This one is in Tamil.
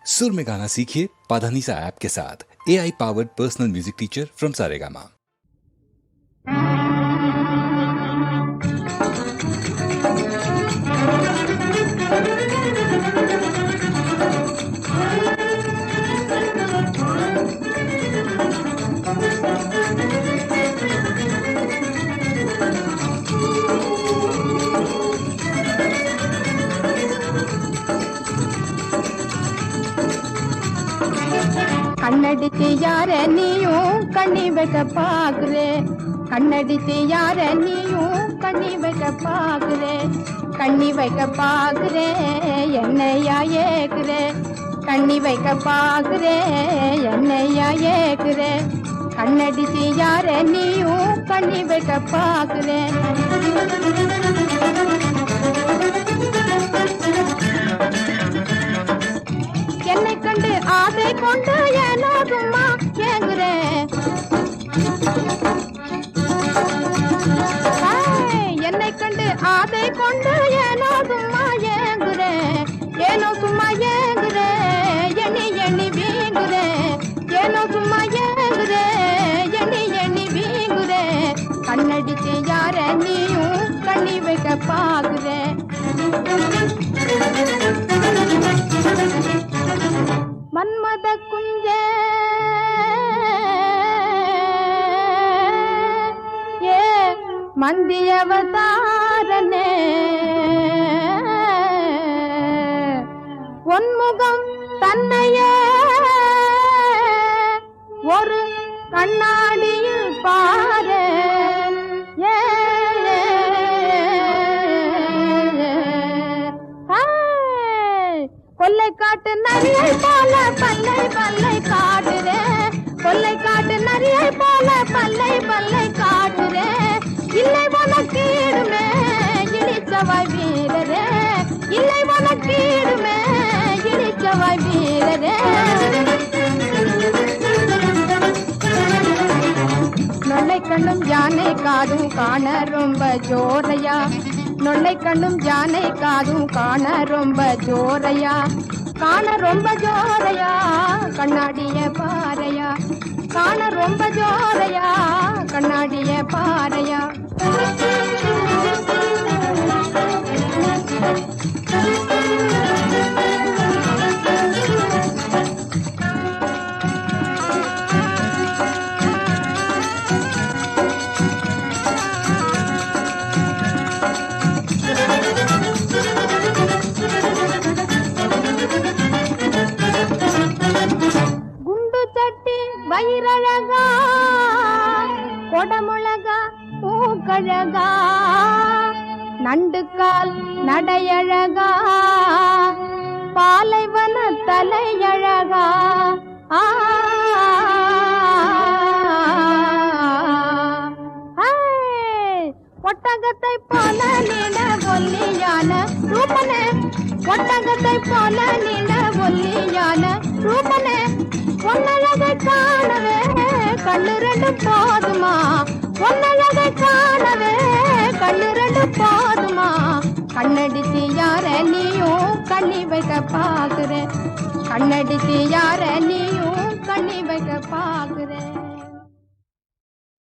सुर में गाना सीखिए पाधानीसा ऐप के साथ। AI powered personal music teacher from Saregama. கண்ணடிச்சு யார நீயும் கண்ணி வைக்க பாக்குறே, கண்ணடிச்சு யார நீயும் கண்ணி வைக்க பாக்குறே, கண்ணி வைக்க பாக்குறே என்னையா ஏக்குறே, கண்ணி வைக்க பாக்குறே என்னையா ஏக்குறே, கண்ணடிச்சு யார நீயும் கண்ணி வைக்க பாக்குறே. என்னை கண்டு ஆசை கொண்டு ஏனோ சும்மா ஏங்குறேன், என்னை கண்டு ஆசை கொண்டு ஏனோ சும்மா ஏங்குறேன், ஏனோ சும்மா ஏங்குறேன் எண்ணி எண்ணி வீங்குறேன், ஏனோ சும்மா ஏங்குறேன் எண்ணி எண்ணி வீங்குறேன், கண்ணடிச்சு யார நீயும் கண்ணி வைக்க பாக்குறேன். மன்மத குஞ்சே ஏ மந்தியவதாரனே, ஒன்முகம் தன்னையே ஒரு கண்ணாடியில் பாரு, கொல்லை காட்டு நரியை போல பல்லை பல்லை காட்டுறே, கொல்லை காட்டு நரியை போல பல்லை பல்லை காட்டுறே, இல்லை உனக்கீடுமே இடிச்சவாய் வீரரே, இல்லை உனக்கீடுமே இடிச்சவாய் வீரரே. நொல்லை கண்ணும் யானை காதும் காண ரொம்ப ஜோரையா, நொல்லை கண்ணும் யானை காதும் காண ரொம்ப ஜோரையா, காண ரொம்ப ஜோரையா கண்ணாடிய பாறையா, காண ரொம்ப ஜோரையா கண்ணாடிய பாறையா. வயிறழகா கொடமுழகா பூக்கழகா, நண்டுக்கால் நடையழகா பாலைவன தலையழகா, ஒட்டகத்தை போல நீண்ட ஒல்லியான ரூபனே, ஒட்டகத்தை போல நீண்ட ஒல்லியான ரூபனே, பொன்னழகை காணவே கண்ணு ரெண்டு போதுமா, பொன்னழகை காணவே கண்ணு ரெண்டு போதுமா, கண்ணடிச்சு யார நீயும் கண்ணி வைக்க பாக்குறேன், கண்ணடிச்சு யார நீயும் கண்ணி வைக்க பாக்குறேன்.